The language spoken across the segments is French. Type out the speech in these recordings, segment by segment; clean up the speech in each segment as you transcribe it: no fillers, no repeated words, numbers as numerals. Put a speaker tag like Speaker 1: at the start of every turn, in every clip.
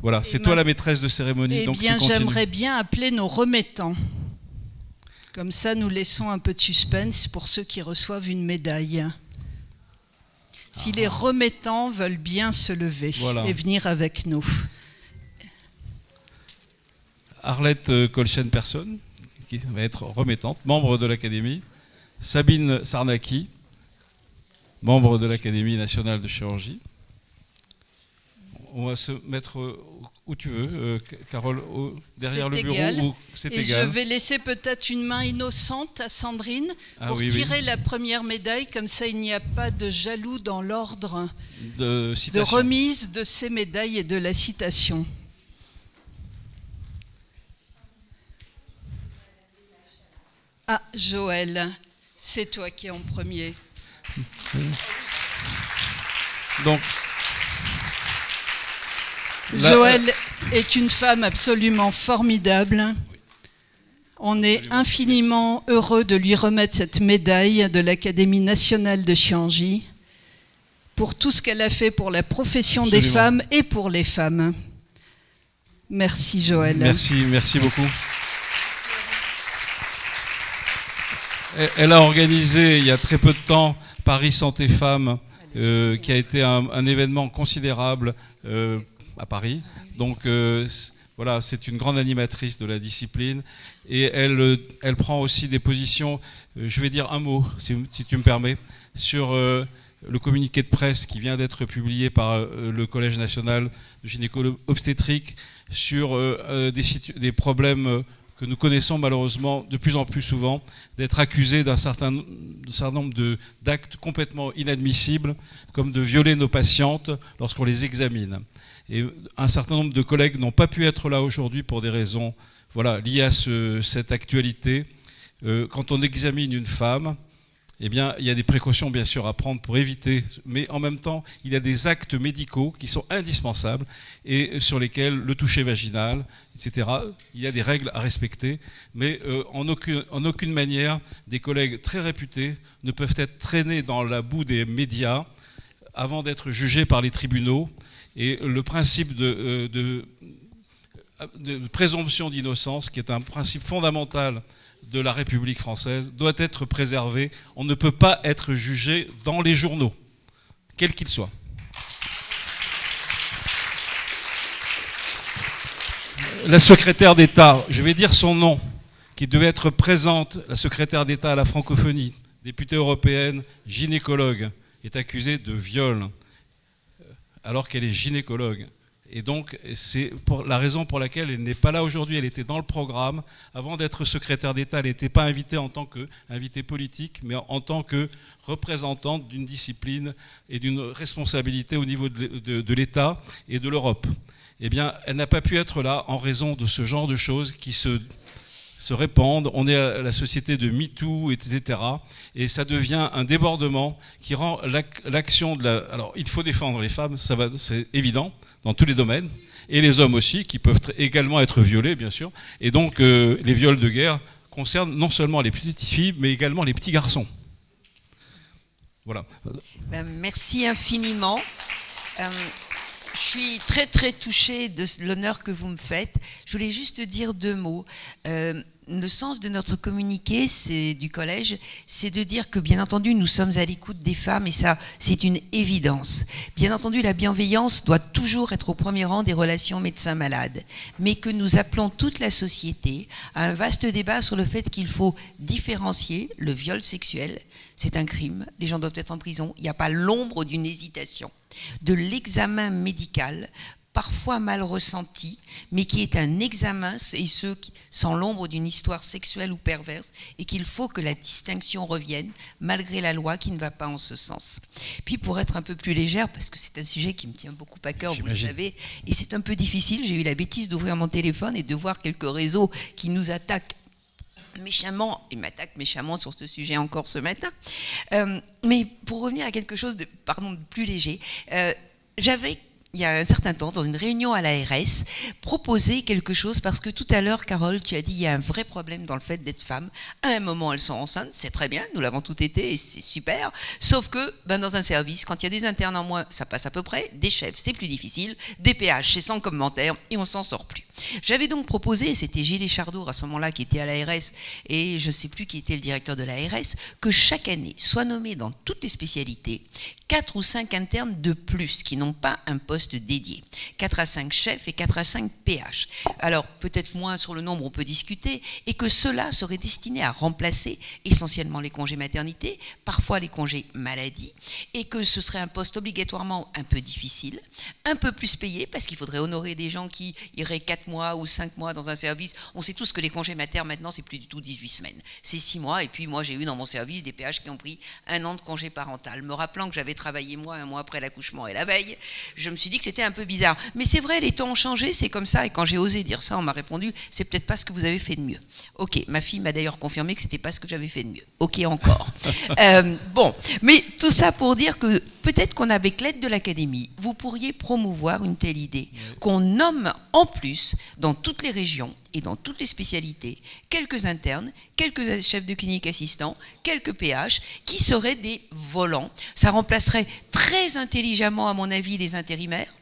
Speaker 1: Voilà, c'est toi la maîtresse de cérémonie.
Speaker 2: Eh bien, j'aimerais bien appeler nos remettants. Comme ça, nous laissons un peu de suspense pour ceux qui reçoivent une médaille. Si les remettants veulent bien se lever et venir avec nous.
Speaker 1: Arlette Colchen-Personne, qui va être remettante, membre de l'Académie. Sabine Sarnaki, membre de l'Académie nationale de chirurgie. On va se mettre où tu veux, Carole, derrière le bureau. C'est égal.
Speaker 2: Je vais laisser peut-être une main innocente à Sandrine pour tirer la première médaille. Comme ça, il n'y a pas de jaloux dans l'ordre de remise de ces médailles et de la citation. Ah, Joël, c'est toi qui es en premier.
Speaker 1: Donc,
Speaker 2: Joël est une femme absolument formidable. On est infiniment heureux de lui remettre cette médaille de l'Académie nationale de chirurgie pour tout ce qu'elle a fait pour la profession des femmes et pour les femmes. Merci Joël.
Speaker 1: Merci beaucoup. Elle a organisé il y a très peu de temps Paris Santé Femmes, qui a été un événement considérable à Paris. Donc voilà, c'est une grande animatrice de la discipline et elle prend aussi des positions, je vais dire un mot, si tu me permets, sur le communiqué de presse qui vient d'être publié par le Collège national de gynécologie obstétrique sur des problèmes que nous connaissons malheureusement de plus en plus souvent, d'être accusés d'un certain nombre d'actes complètement inadmissibles, comme de violer nos patientes lorsqu'on les examine. Et un certain nombre de collègues n'ont pas pu être là aujourd'hui pour des raisons liées à cette actualité. Quand on examine une femme, eh bien, il y a des précautions bien sûr à prendre pour éviter, mais en même temps, il y a des actes médicaux qui sont indispensables et sur lesquels le toucher vaginal, etc., il y a des règles à respecter, mais en aucune manière, des collègues très réputés ne peuvent être traînés dans la boue des médias avant d'être jugés par les tribunaux. Et le principe de présomption d'innocence, qui est un principe fondamental de la République française, doit être préservé. On ne peut pas être jugé dans les journaux, quels qu'ils soient. La secrétaire d'État, je vais dire son nom, qui devait être présente, la secrétaire d'État à la francophonie, députée européenne, gynécologue, est accusée de viol, alors qu'elle est gynécologue. Et donc, c'est la raison pour laquelle elle n'est pas là aujourd'hui. Elle était dans le programme. Avant d'être secrétaire d'État, elle n'était pas invitée en tant qu'invitée politique, mais en tant que représentante d'une discipline et d'une responsabilité au niveau de l'État et de l'Europe. Eh bien, elle n'a pas pu être là en raison de ce genre de choses qui se répandent. On est à la société de MeToo, etc. Et ça devient un débordement qui rend l'action de la... Alors, il faut défendre les femmes, c'est évident, dans tous les domaines, et les hommes aussi, qui peuvent également être violés, bien sûr. Et donc, les viols de guerre concernent non seulement les petites filles, mais également les petits garçons. Voilà.
Speaker 3: Merci infiniment. Je suis très très touchée de l'honneur que vous me faites. Je voulais juste dire deux mots. Le sens de notre communiqué du collège, c'est de dire que bien entendu nous sommes à l'écoute des femmes et ça c'est une évidence. Bien entendu la bienveillance doit toujours être au premier rang des relations médecin-malade, mais que nous appelons toute la société à un vaste débat sur le fait qu'il faut différencier le viol sexuel, c'est un crime, les gens doivent être en prison, il n'y a pas l'ombre d'une hésitation, de l'examen médical, parfois mal ressenti, mais qui est un examen, et ce sans l'ombre d'une histoire sexuelle ou perverse, et qu'il faut que la distinction revienne, malgré la loi qui ne va pas en ce sens. Puis pour être un peu plus légère, parce que c'est un sujet qui me tient beaucoup à cœur, vous le savez, et c'est un peu difficile, j'ai eu la bêtise d'ouvrir mon téléphone et de voir quelques réseaux qui nous attaquent méchamment, et m'attaquent méchamment sur ce sujet encore ce matin. Mais pour revenir à quelque chose de plus léger, j'avais il y a un certain temps, dans une réunion à l'ARS, proposer quelque chose, parce que tout à l'heure, Carole, tu as dit il y a un vrai problème dans le fait d'être femme. À un moment, elles sont enceintes, c'est très bien, nous l'avons tout été et c'est super. Sauf que dans un service, quand il y a des internes en moins, ça passe à peu près, des chefs, c'est plus difficile, des PH, c'est sans commentaire et on s'en sort plus. J'avais donc proposé, c'était Gilles Chardour à ce moment-là qui était à l'ARS et je ne sais plus qui était le directeur de l'ARS, que chaque année soit nommé dans toutes les spécialités 4 ou 5 internes de plus qui n'ont pas un poste dédié. 4 à 5 chefs et 4 à 5 PH. Alors, peut-être moins sur le nombre, on peut discuter, et que cela serait destiné à remplacer essentiellement les congés maternité, parfois les congés maladie, et que ce serait un poste obligatoirement un peu difficile, un peu plus payé, parce qu'il faudrait honorer des gens qui iraient 4 mois ou 5 mois dans un service. On sait tous que les congés maternes, maintenant, c'est plus du tout 18 semaines. C'est 6 mois, et puis moi, j'ai eu dans mon service des PH qui ont pris 1 an de congé parental. Me rappelant que j'avais travaillé moi 1 mois après l'accouchement et la veille, je me suis dit que c'était un peu bizarre. Mais c'est vrai, les temps ont changé, c'est comme ça. Et quand j'ai osé dire ça, on m'a répondu, c'est peut-être pas ce que vous avez fait de mieux. Ok, ma fille m'a d'ailleurs confirmé que c'était pas ce que j'avais fait de mieux. Ok, encore. Bon, mais tout ça pour dire que peut-être qu'avec l'aide de l'Académie, vous pourriez promouvoir une telle idée, qu'on nomme en plus, dans toutes les régions et dans toutes les spécialités, quelques internes, quelques chefs de clinique assistants, quelques PH, qui seraient des volants. Ça remplacerait très intelligemment, à mon avis, les intérimaires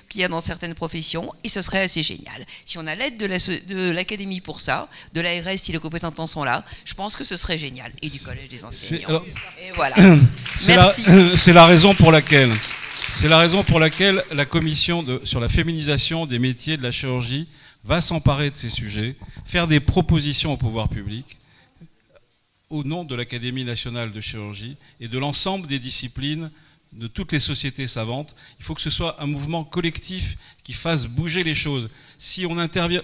Speaker 3: qu'il y a dans certaines professions, et ce serait assez génial. Si on a l'aide de l'Académie pour ça, de l'ARS si les représentants sont là, je pense que ce serait génial. Et du Collège des enseignants.
Speaker 1: Alors,
Speaker 3: et voilà.
Speaker 1: Merci. C'est la raison pour laquelle la commission sur la féminisation des métiers de la chirurgie va s'emparer de ces sujets, faire des propositions au pouvoir public au nom de l'Académie nationale de chirurgie et de l'ensemble des disciplines de toutes les sociétés savantes. Il faut que ce soit un mouvement collectif qui fasse bouger les choses. Si on n'intervient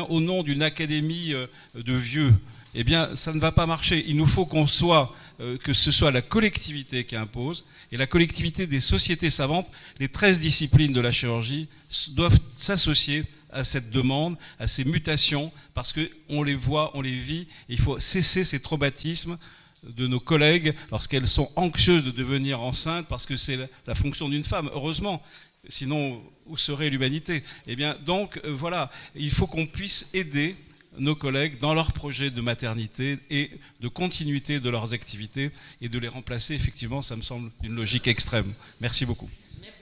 Speaker 1: au nom d'une académie de vieux, eh bien, ça ne va pas marcher. Il nous faut que ce soit la collectivité qui impose, et la collectivité des sociétés savantes, les 13 disciplines de la chirurgie, doivent s'associer à cette demande, à ces mutations, parce qu'on les voit, on les vit, et il faut cesser ces traumatismes de nos collègues lorsqu'elles sont anxieuses de devenir enceintes, parce que c'est la fonction d'une femme, heureusement, sinon où serait l'humanité? Eh bien, donc, voilà, il faut qu'on puisse aider nos collègues dans leurs projets de maternité et de continuité de leurs activités, et de les remplacer, effectivement, ça me semble une logique extrême. Merci beaucoup.
Speaker 3: Merci.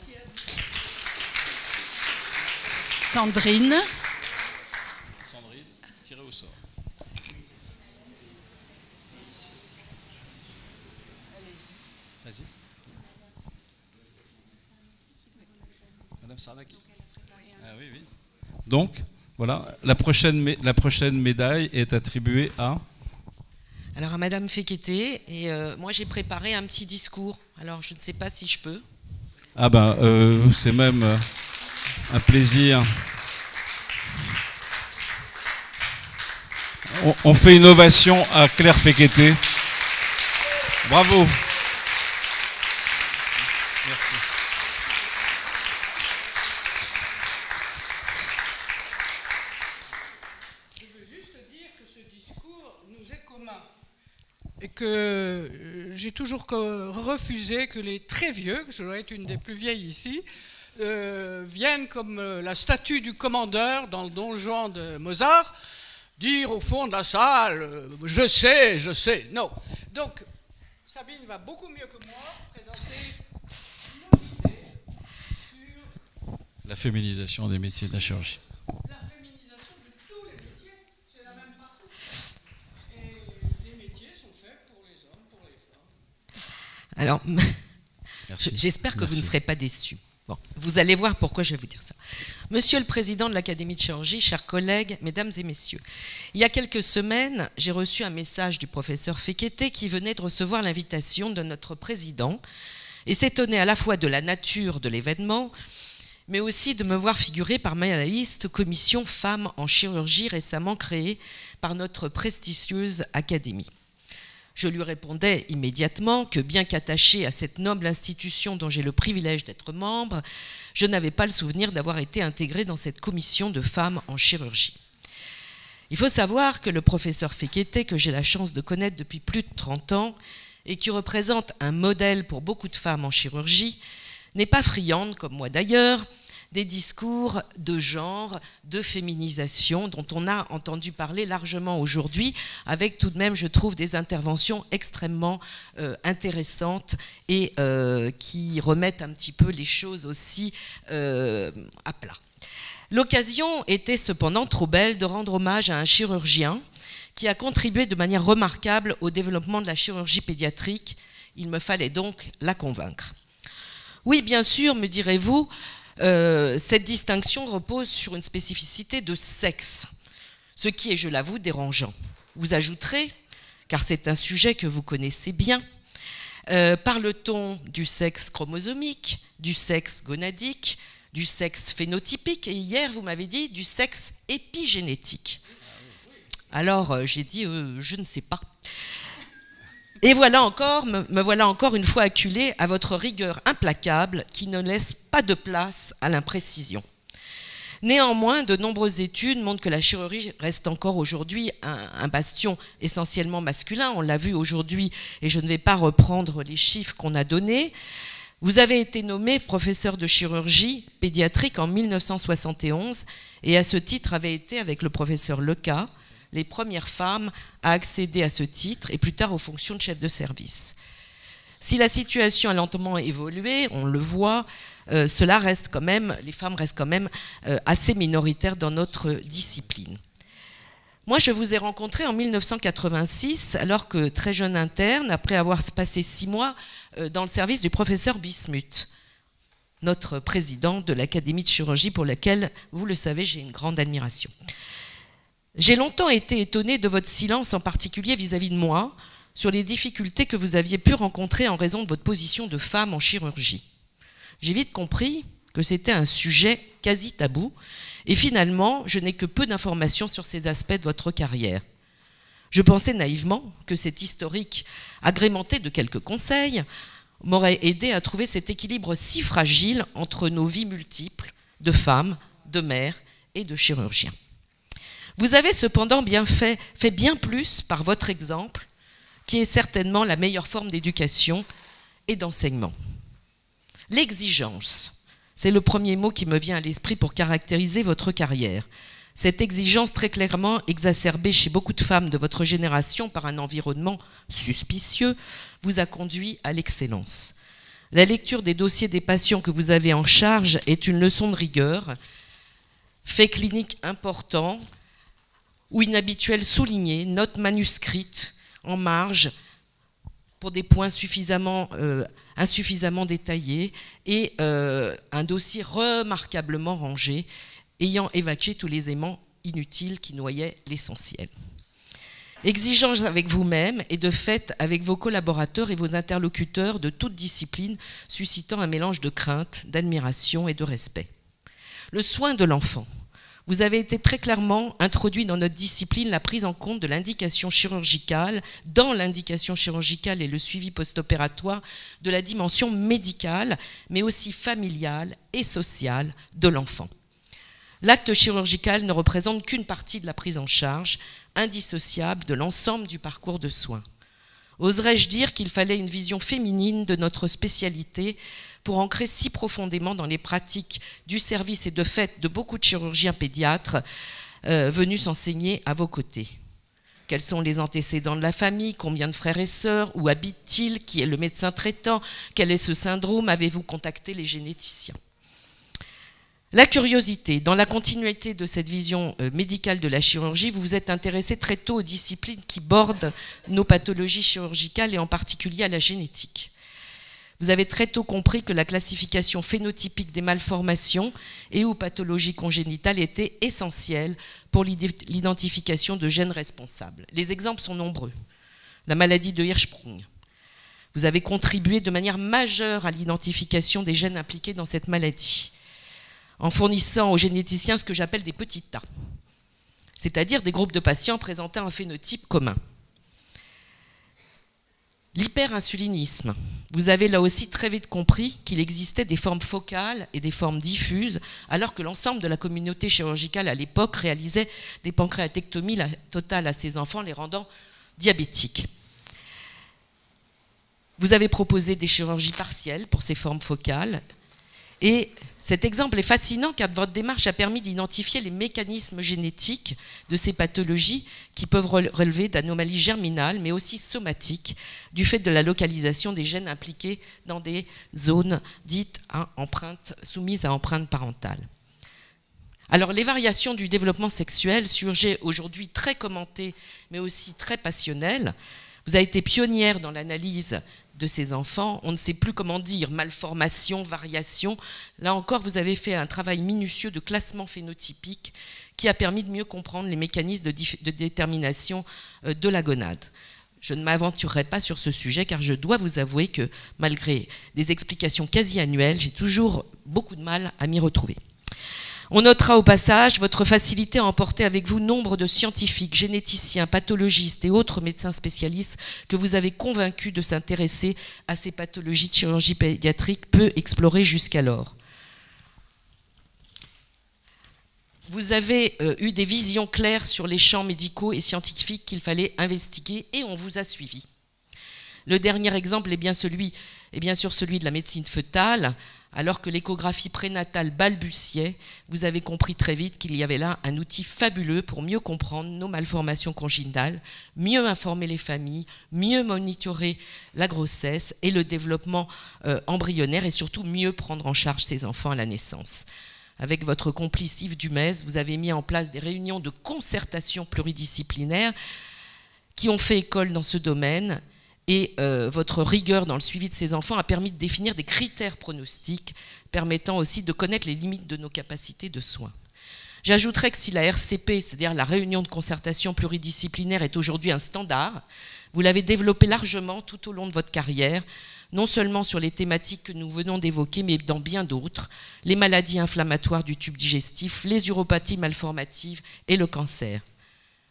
Speaker 2: Sandrine.
Speaker 1: Sandrine, tirez au sort. Vas-y. Madame Sarnaki. Ah oui, oui. Donc, voilà, la prochaine médaille est attribuée à...
Speaker 4: Alors à Madame Fekete, et moi j'ai préparé un petit discours, alors je ne sais pas si je peux.
Speaker 1: Ah ben, c'est même un plaisir. On fait une ovation à Claire Fekete. Bravo. Merci.
Speaker 5: Je veux juste dire que ce discours nous est commun et que j'ai toujours refusé que les très vieux, je dois être une des plus vieilles ici, viennent comme la statue du commandeur dans le Don Juan de Mozart, dire au fond de la salle « je sais ». Non. Donc, Sabine va beaucoup mieux que moi présenter nos idées sur
Speaker 1: La féminisation des métiers de la chirurgie.
Speaker 5: la féminisation de tous les métiers. C'est la même partout. Et les métiers sont faits pour les hommes, pour les femmes.
Speaker 4: Alors,
Speaker 1: Merci.
Speaker 4: j'espère que
Speaker 1: Merci.
Speaker 4: vous ne serez pas déçus. Bon, vous allez voir pourquoi je vais vous dire ça. Monsieur le Président de l'Académie de chirurgie, chers collègues, mesdames et messieurs, il y a quelques semaines, j'ai reçu un message du professeur Fekete qui venait de recevoir l'invitation de notre président et s'étonnait à la fois de la nature de l'événement, mais aussi de me voir figurer parmi la liste commission femmes en chirurgie récemment créée par notre prestigieuse académie. Je lui répondais immédiatement que, bien qu'attaché à cette noble institution dont j'ai le privilège d'être membre, je n'avais pas le souvenir d'avoir été intégré dans cette commission de femmes en chirurgie. Il faut savoir que le professeur Fekete, que j'ai la chance de connaître depuis plus de 30 ans et qui représente un modèle pour beaucoup de femmes en chirurgie, n'est pas friande, comme moi d'ailleurs, des discours de genre, de féminisation dont on a entendu parler largement aujourd'hui, avec tout de même, je trouve, des interventions extrêmement intéressantes et qui remettent un petit peu les choses aussi à plat. L'occasion était cependant trop belle de rendre hommage à un chirurgien qui a contribué de manière remarquable au développement de la chirurgie pédiatrique. Il me fallait donc la convaincre. Oui, bien sûr, me direz-vous, cette distinction repose sur une spécificité de sexe, ce qui est, je l'avoue, dérangeant. Vous ajouterez, car c'est un sujet que vous connaissez bien, parle-t-on du sexe chromosomique, du sexe gonadique, du sexe phénotypique, et hier vous m'avez dit du sexe épigénétique. Alors j'ai dit je ne sais pas. Et voilà encore, me voilà encore une fois acculée à votre rigueur implacable qui ne laisse pas de place à l'imprécision. Néanmoins, de nombreuses études montrent que la chirurgie reste encore aujourd'hui un bastion essentiellement masculin. On l'a vu aujourd'hui et je ne vais pas reprendre les chiffres qu'on a donnés. Vous avez été nommé professeur de chirurgie pédiatrique en 1971 et à ce titre avez été, avec le professeur Leca, les premières femmes à accéder à ce titre et plus tard aux fonctions de chef de service. Si la situation a lentement évolué, on le voit, cela reste quand même, les femmes restent quand même assez minoritaires dans notre discipline. Moi, je vous ai rencontré en 1986, alors que très jeune interne, après avoir passé 6 mois dans le service du professeur Bismuth, notre président de l'Académie de chirurgie, pour laquelle, vous le savez, j'ai une grande admiration. J'ai longtemps été étonnée de votre silence, en particulier vis-à-vis de moi, sur les difficultés que vous aviez pu rencontrer en raison de votre position de femme en chirurgie. J'ai vite compris que c'était un sujet quasi tabou, et finalement, je n'ai que peu d'informations sur ces aspects de votre carrière. Je pensais naïvement que cet historique, agrémenté de quelques conseils, m'aurait aidé à trouver cet équilibre si fragile entre nos vies multiples de femmes, de mères et de chirurgiens. Vous avez cependant bien fait bien plus par votre exemple, qui est certainement la meilleure forme d'éducation et d'enseignement. L'exigence, c'est le premier mot qui me vient à l'esprit pour caractériser votre carrière. Cette exigence très clairement exacerbée chez beaucoup de femmes de votre génération par un environnement suspicieux vous a conduit à l'excellence. La lecture des dossiers des patients que vous avez en charge est une leçon de rigueur, faits cliniques importants ou inhabituels soulignés, notes manuscrites en marge pour des points insuffisamment détaillés et un dossier remarquablement rangé, ayant évacué tous les éléments inutiles qui noyaient l'essentiel. Exigence avec vous-même et de fait avec vos collaborateurs et vos interlocuteurs de toute discipline, suscitant un mélange de crainte, d'admiration et de respect. Le soin de l'enfant. Vous avez été très clairement introduit dans notre discipline la prise en compte de l'indication chirurgicale, dans l'indication chirurgicale et le suivi post-opératoire de la dimension médicale, mais aussi familiale et sociale de l'enfant. L'acte chirurgical ne représente qu'une partie de la prise en charge, indissociable de l'ensemble du parcours de soins. Oserais-je dire qu'il fallait une vision féminine de notre spécialité pour ancrer si profondément dans les pratiques du service et de fait de beaucoup de chirurgiens pédiatres venus s'enseigner à vos côtés. Quels sont les antécédents de la famille? Combien de frères et sœurs? Où habitent-ils? Qui est le médecin traitant? Quel est ce syndrome? Avez-vous contacté les généticiens? La curiosité. Dans la continuité de cette vision médicale de la chirurgie, vous vous êtes intéressé très tôt aux disciplines qui bordent nos pathologies chirurgicales et en particulier à la génétique. Vous avez très tôt compris que la classification phénotypique des malformations et ou pathologies congénitales était essentielle pour l'identification de gènes responsables. Les exemples sont nombreux. La maladie de Hirschsprung. Vous avez contribué de manière majeure à l'identification des gènes impliqués dans cette maladie, en fournissant aux généticiens ce que j'appelle des petits tas, c'est-à-dire des groupes de patients présentant un phénotype commun. L'hyperinsulinisme. Vous avez là aussi très vite compris qu'il existait des formes focales et des formes diffuses, alors que l'ensemble de la communauté chirurgicale à l'époque réalisait des pancréatectomies totales à ses enfants, les rendant diabétiques. Vous avez proposé des chirurgies partielles pour ces formes focales Et cet exemple est fascinant car votre démarche a permis d'identifier les mécanismes génétiques de ces pathologies qui peuvent relever d'anomalies germinales mais aussi somatiques du fait de la localisation des gènes impliqués dans des zones dites soumises à empreinte parentale. Alors les variations du développement sexuel, sujet aujourd'hui très commenté mais aussi très passionnel, vous avez été pionnière dans l'analyse de ces enfants, on ne sait plus comment dire, malformation, variation. Là encore, vous avez fait un travail minutieux de classement phénotypique qui a permis de mieux comprendre les mécanismes de détermination de la gonade. Je ne m'aventurerai pas sur ce sujet car je dois vous avouer que malgré des explications quasi annuelles, j'ai toujours beaucoup de mal à m'y retrouver. On notera au passage votre facilité à emporter avec vous nombre de scientifiques, généticiens, pathologistes et autres médecins spécialistes que vous avez convaincus de s'intéresser à ces pathologies de chirurgie pédiatrique peu explorées jusqu'alors. Vous avez eu des visions claires sur les champs médicaux et scientifiques qu'il fallait investiguer et on vous a suivi. Le dernier exemple est bien sûr celui de la médecine fœtale. Alors que l'échographie prénatale balbutiait, vous avez compris très vite qu'il y avait là un outil fabuleux pour mieux comprendre nos malformations congénitales, mieux informer les familles, mieux monitorer la grossesse et le développement embryonnaire et surtout mieux prendre en charge ces enfants à la naissance. Avec votre complice Yves Dumez, vous avez mis en place des réunions de concertation pluridisciplinaire qui ont fait école dans ce domaine. Et votre rigueur dans le suivi de ces enfants a permis de définir des critères pronostiques permettant aussi de connaître les limites de nos capacités de soins. J'ajouterais que si la RCP, c'est-à-dire la réunion de concertation pluridisciplinaire, est aujourd'hui un standard, vous l'avez développé largement tout au long de votre carrière, non seulement sur les thématiques que nous venons d'évoquer, mais dans bien d'autres, les maladies inflammatoires du tube digestif, les uropathies malformatives et le cancer.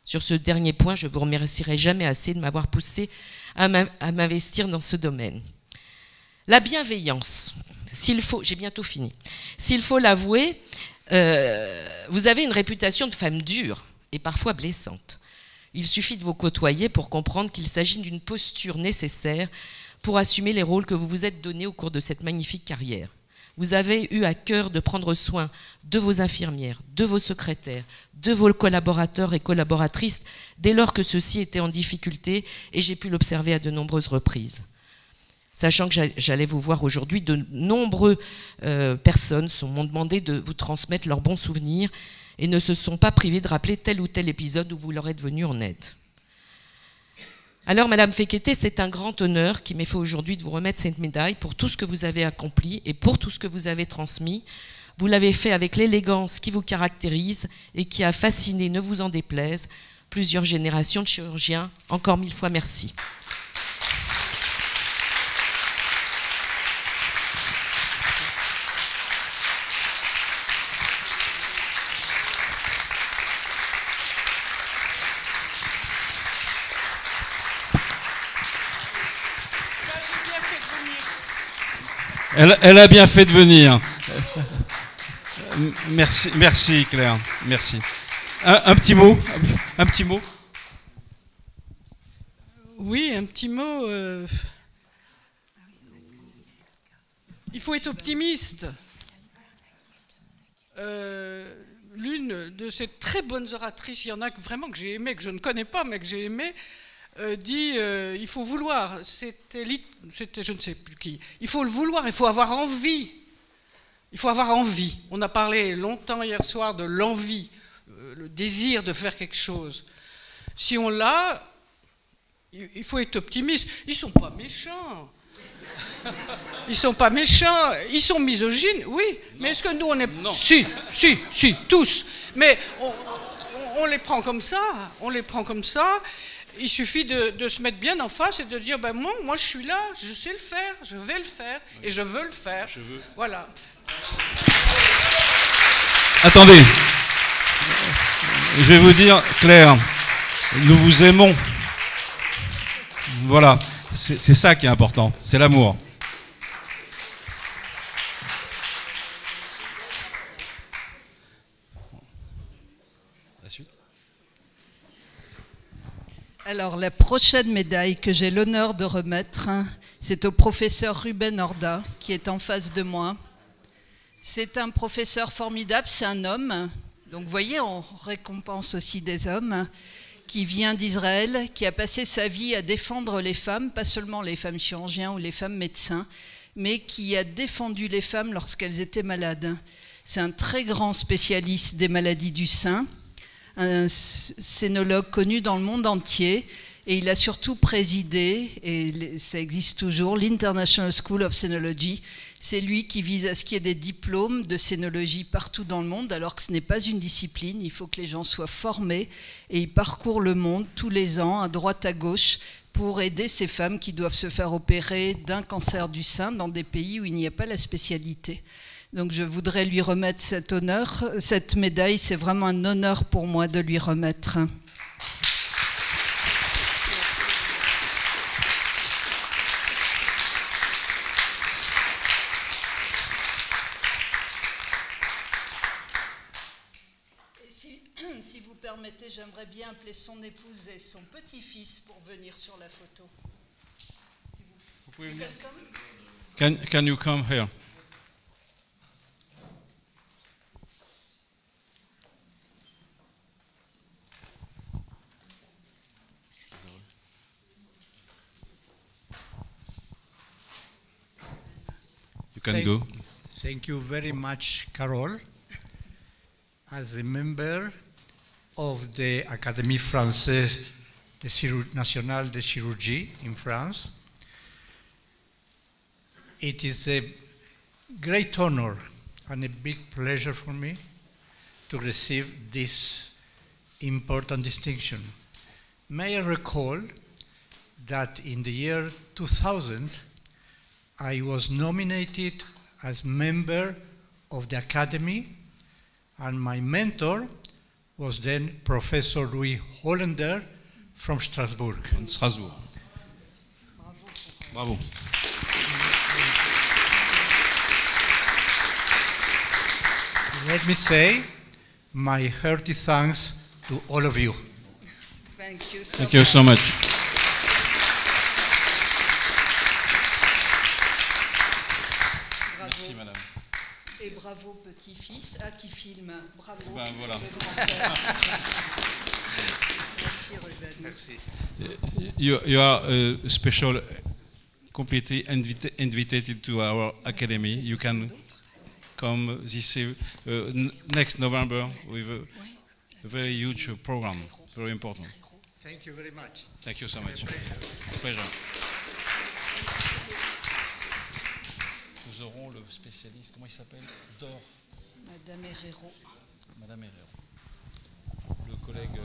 Speaker 4: Sur ce dernier point, je ne vous remercierai jamais assez de m'avoir poussé à m'investir dans ce domaine. La bienveillance, j'ai bientôt fini. S'il faut l'avouer, vous avez une réputation de femme dure et parfois blessante. Il suffit de vous côtoyer pour comprendre qu'il s'agit d'une posture nécessaire pour assumer les rôles que vous vous êtes donnés au cours de cette magnifique carrière. Vous avez eu à cœur de prendre soin de vos infirmières, de vos secrétaires, de vos collaborateurs et collaboratrices dès lors que ceux-ci étaient en difficulté et j'ai pu l'observer à de nombreuses reprises. Sachant que j'allais vous voir aujourd'hui, de nombreuses personnes m'ont demandé de vous transmettre leurs bons souvenirs et ne se sont pas privés de rappeler tel ou tel épisode où vous leur êtes venu en aide. Alors, Madame Fekete, c'est un grand honneur qui m'est fait aujourd'hui de vous remettre cette médaille pour tout ce que vous avez accompli et pour tout ce que vous avez transmis. Vous l'avez fait avec l'élégance qui vous caractérise et qui a fasciné, ne vous en déplaise, plusieurs générations de chirurgiens. Encore 1000 fois merci.
Speaker 1: Elle a bien fait de venir. Merci Claire, merci. Un petit mot,
Speaker 5: Oui, un petit mot. Il faut être optimiste. L'une de ces très bonnes oratrices, il y en a vraiment que j'ai aimé, que je ne connais pas, mais que j'ai aimé, dit il faut vouloir, c'était je ne sais plus qui, il faut le vouloir, il faut avoir envie. Il faut avoir envie. On a parlé longtemps hier soir de l'envie, le désir de faire quelque chose. Si on l'a, il faut être optimiste. Ils ne sont pas méchants. Ils ne sont pas méchants. Ils sont misogynes, oui. Non. Mais est-ce que nous, on est... Non. Si, tous. Mais on les prend comme ça. On les prend comme ça. Il suffit de se mettre bien en face et de dire ben moi je suis là, je sais le faire, je vais le faire et je veux le faire. Voilà.
Speaker 1: Attendez, je vais vous dire, Claire, nous vous aimons. Voilà, c'est ça qui est important, c'est l'amour. La suite.
Speaker 2: Alors, la prochaine médaille que j'ai l'honneur de remettre, c'est au professeur Ruben Orda, qui est en face de moi. C'est un professeur formidable, c'est un homme. Donc vous voyez, on récompense aussi des hommes, qui vient d'Israël, qui a passé sa vie à défendre les femmes, pas seulement les femmes chirurgiens ou les femmes médecins, mais qui a défendu les femmes lorsqu'elles étaient malades. C'est un très grand spécialiste des maladies du sein, un sénologue connu dans le monde entier, et il a surtout présidé, et ça existe toujours, l'International School of Sénology. C'est lui qui vise à ce qu'il y ait des diplômes de sénologie partout dans le monde, alors que ce n'est pas une discipline. Il faut que les gens soient formés, et il parcourt le monde tous les ans, à droite à gauche, pour aider ces femmes qui doivent se faire opérer d'un cancer du sein dans des pays où il n'y a pas la spécialité. Donc je voudrais lui remettre cet honneur, cette médaille. C'est vraiment un honneur pour moi de lui remettre. Si vous permettez, j'aimerais bien appeler son épouse et son petit-fils pour venir sur la photo.
Speaker 1: Vous pouvez venir. Can you come here? You can go.
Speaker 6: Thank you very much, Carole. As a member of the Académie Française Nationale de Chirurgie in France, it is a great honor and a big pleasure for me to receive this important distinction. May I recall that in the year 2000, I was nominated as member of the Academy, and my mentor was then Professor Louis Hollander from Strasbourg.
Speaker 1: Strasbourg. Bravo.
Speaker 6: Let me say my hearty thanks to all of you.
Speaker 2: Thank you so
Speaker 1: Thank you so much.
Speaker 2: Bravo.
Speaker 1: Merci, madame.
Speaker 2: Et bravo petit-fils. Ah, qui filme. Bravo.
Speaker 1: Ben voilà.
Speaker 2: Le grand-père. Merci Ruben.
Speaker 6: Merci.
Speaker 1: You are special, completely invited to our academy. You can come this next November with a very huge program, very important.
Speaker 6: Thank you very much.
Speaker 1: Thank you so much. Pleasure. Nous aurons le spécialiste, comment il s'appelle? D'or.
Speaker 2: Madame Herrero.
Speaker 1: Madame Herrero. Le collègue.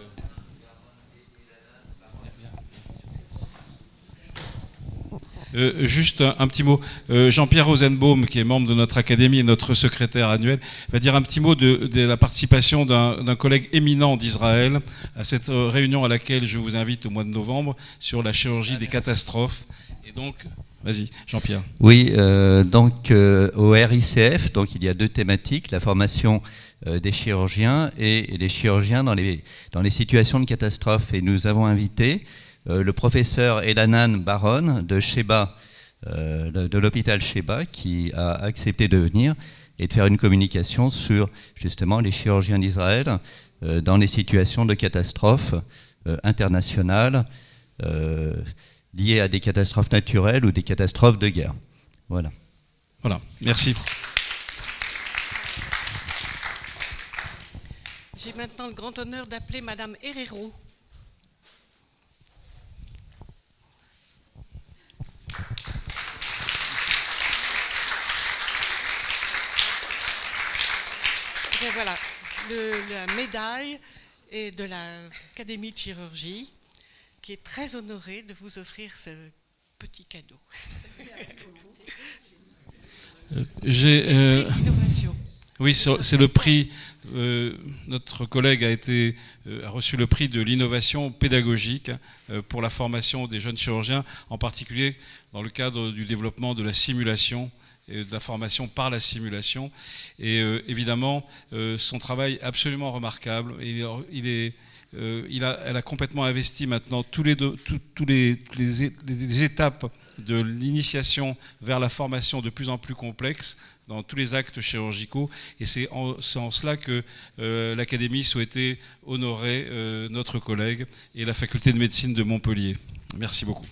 Speaker 1: Juste un petit mot. Jean-Pierre Rosenbaum, qui est membre de notre académie et notre secrétaire annuel, va dire un petit mot de la participation d'un collègue éminent d'Israël à cette réunion à laquelle je vous invite au mois de novembre sur la chirurgie des catastrophes. Et donc, vas-y, Jean-Pierre.
Speaker 7: Oui, donc au RICF, donc il y a deux thématiques, la formation des chirurgiens et les chirurgiens dans les situations de catastrophe. Et nous avons invité le professeur Elanan Baron de Sheba, de l'hôpital Sheba, qui a accepté de venir et de faire une communication sur justement les chirurgiens d'Israël dans les situations de catastrophes internationales liées à des catastrophes naturelles ou des catastrophes de guerre. Voilà.
Speaker 1: Voilà, merci.
Speaker 8: J'ai maintenant le grand honneur d'appeler Madame Herrero. Et voilà, la médaille est de l'Académie de chirurgie, qui est très honorée de vous offrir ce petit cadeau.
Speaker 1: Oui, c'est le prix. Notre collègue a reçu le prix de l'innovation pédagogique pour la formation des jeunes chirurgiens, en particulier dans le cadre du développement de la simulation et de la formation par la simulation. Et évidemment, son travail est absolument remarquable. Il est elle a complètement investi maintenant toutes les étapes de l'initiation vers la formation de plus en plus complexe dans tous les actes chirurgicaux. Et c'est en cela que l'Académie souhaitait honorer notre collègue et la faculté de médecine de Montpellier. Merci beaucoup.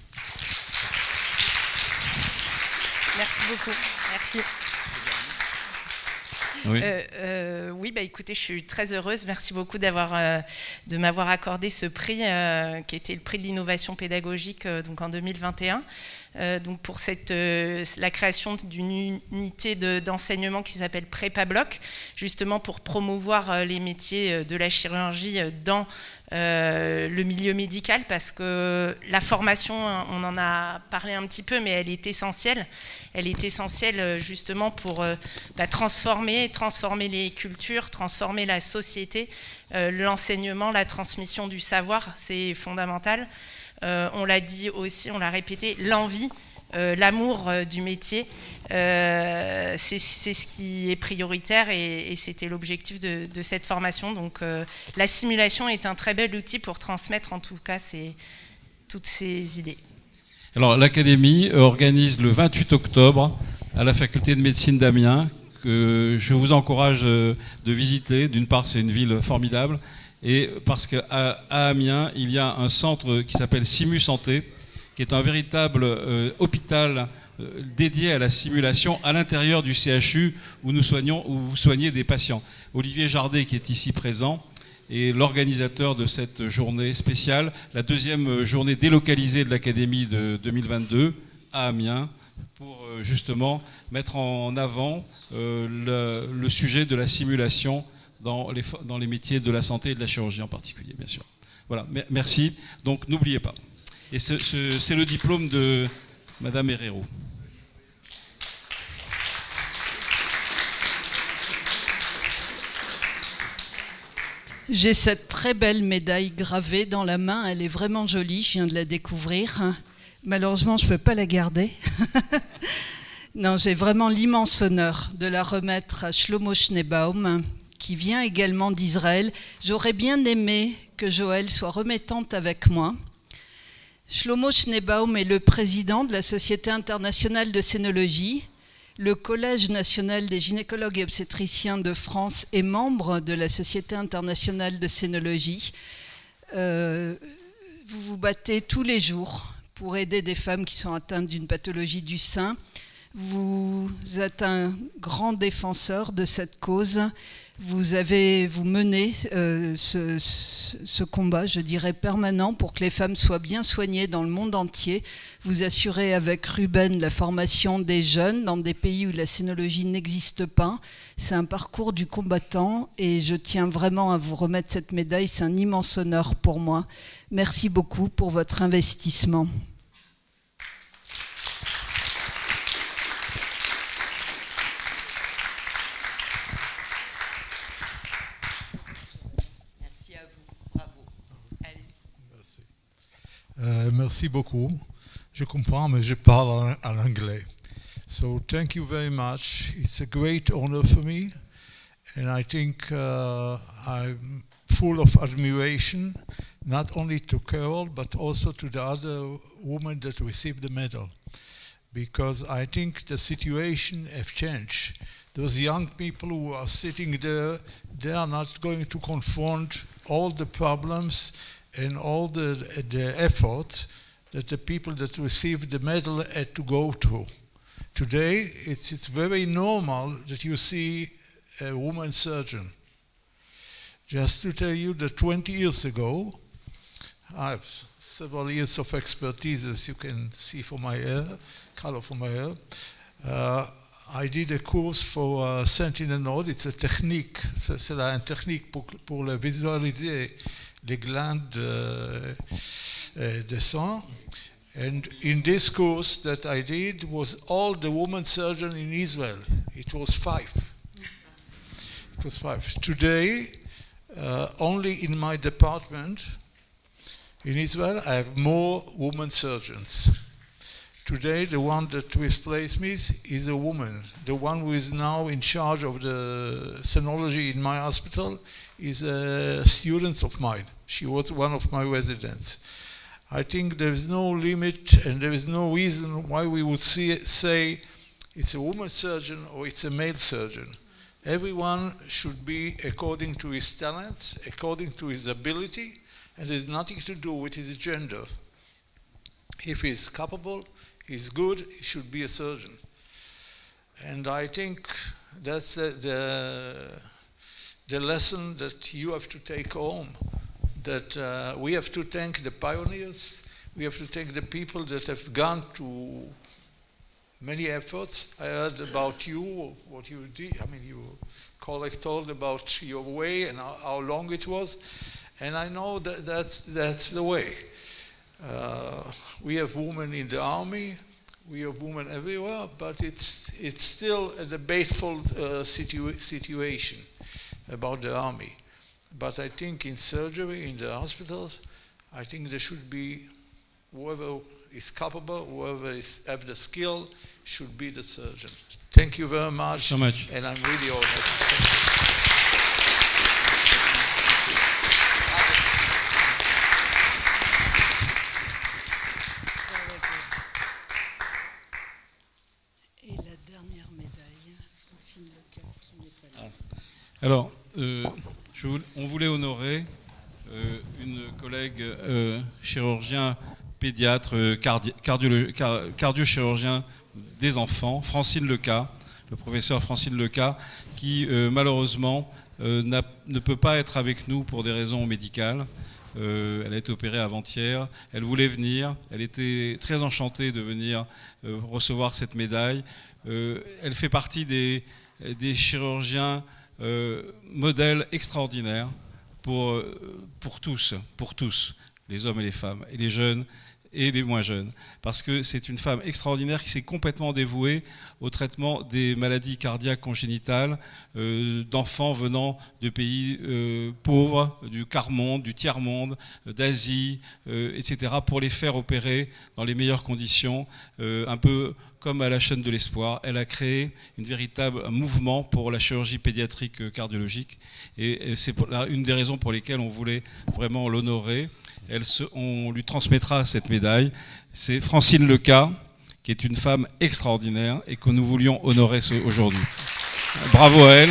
Speaker 9: Merci beaucoup. Merci.
Speaker 1: Oui.
Speaker 9: Oui, bah écoutez, je suis très heureuse. Merci beaucoup de m'avoir accordé ce prix qui était le prix de l'innovation pédagogique donc en 2021. Donc pour la création d'une unité d'enseignement qui s'appelle Prépa-Bloc, justement pour promouvoir les métiers de la chirurgie dans le milieu médical, parce que la formation, on en a parlé un petit peu, mais elle est essentielle. Elle est essentielle justement pour transformer les cultures, transformer la société. L'enseignement, la transmission du savoir, c'est fondamental. On l'a dit aussi, on l'a répété, l'envie, l'amour du métier, c'est ce qui est prioritaire et c'était l'objectif de cette formation. Donc la simulation est un très bel outil pour transmettre en tout cas toutes ces idées.
Speaker 1: Alors l'Académie organise le 28 octobre à la faculté de médecine d'Amiens, que je vous encourage de visiter. D'une part, c'est une ville formidable, et parce qu'à Amiens, il y a un centre qui s'appelle Simu Santé, qui est un véritable hôpital dédié à la simulation à l'intérieur du CHU où vous soignez des patients. Olivier Jardet, qui est ici présent, est l'organisateur de cette journée spéciale, la deuxième journée délocalisée de l'Académie de 2022 à Amiens, pour justement mettre en avant le sujet de la simulation dans les métiers de la santé et de la chirurgie en particulier, bien sûr. Voilà, merci. Donc n'oubliez pas. Et c'est le diplôme de Madame Herrero.
Speaker 2: J'ai cette très belle médaille gravée dans la main. Elle est vraiment jolie, je viens de la découvrir. Malheureusement, je ne peux pas la garder. Non, j'ai vraiment l'immense honneur de la remettre à Shlomo Schneebaum, qui vient également d'Israël. J'aurais bien aimé que Joël soit remettante avec moi. Shlomo Schneebaum est le président de la Société internationale de scénologie. Le Collège national des gynécologues et obstétriciens de France est membre de la Société internationale de scénologie. Vous vous battez tous les jours pour aider des femmes qui sont atteintes d'une pathologie du sein. Vous êtes un grand défenseur de cette cause. Vous menez ce combat, je dirais, permanent pour que les femmes soient bien soignées dans le monde entier. Vous assurez avec Ruben la formation des jeunes dans des pays où la scénologie n'existe pas. C'est un parcours du combattant et je tiens vraiment à vous remettre cette médaille. C'est un immense honneur pour moi. Merci beaucoup pour votre investissement.
Speaker 10: Merci beaucoup. Je comprends, mais je parle en anglais. So thank you very much. It's a great honor for me. And I think I'm full of admiration, not only to Carol, but also to the other women that received the medal. Because I think the situation has changed. Those young people who are sitting there, they are not going to confront all the problems and all the effort that the people that received the medal had to go through. Today, it's very normal that you see a woman surgeon. Just to tell you that 20 years ago, I have several years of expertise, as you can see from my hair, color from my hair. I did a course for Sentinel Node. It's a technique, c'est une technique pour visualiser les glandes de sang. And in this course that I did was all the women surgeons in Israel. It was 5. It was 5. Today, only in my department in Israel, I have more women surgeons. Today, the one that replaced me is a woman. The one who is now in charge of the sonology in my hospital is a student of mine. She was one of my residents. I think there is no limit and there is no reason why we would say it's a woman surgeon or it's a male surgeon. Everyone should be according to his talents, according to his ability, and there's nothing to do with his gender. If he's capable, he's good, he should be a surgeon. And I think that's the lesson that you have to take home, that we have to thank the pioneers, we have to thank the people that have gone to many efforts. I heard about you, what you did. I mean, your colleague told about your way and how long it was. And I know that that's the way. We have women in the army, we have women everywhere, but it's still a debateful situation about the army. But I think in surgery, in the hospitals, I think there should be whoever is capable, whoever has the skill, should be the surgeon. Thank you very much.
Speaker 1: So much.
Speaker 10: And I'm really honored.
Speaker 1: Alors, on voulait honorer une collègue chirurgien pédiatre, cardio-chirurgien des enfants, Francine Leca, le professeur Francine Leca, qui malheureusement ne peut pas être avec nous pour des raisons médicales. Elle a été opérée avant-hier, elle voulait venir, elle était très enchantée de venir recevoir cette médaille. Elle fait partie des chirurgiens modèles extraordinaires pour tous, les hommes et les femmes, et les jeunes et les moins jeunes, parce que c'est une femme extraordinaire qui s'est complètement dévouée au traitement des maladies cardiaques congénitales d'enfants venant de pays pauvres, du quart-monde, du tiers-monde, d'Asie, etc., pour les faire opérer dans les meilleures conditions, un peu comme à la chaîne de l'espoir. Elle a créé un véritable mouvement pour la chirurgie pédiatrique cardiologique, et c'est une des raisons pour lesquelles on voulait vraiment l'honorer. On lui transmettra cette médaille. C'est Francine Leca, qui est une femme extraordinaire et que nous voulions honorer aujourd'hui. Bravo à elle.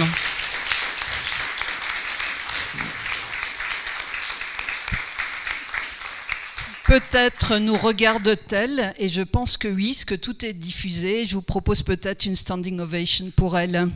Speaker 2: Peut-être nous regarde-t-elle, et je pense que oui, parce que tout est diffusé. Je vous propose peut-être une standing ovation pour elle.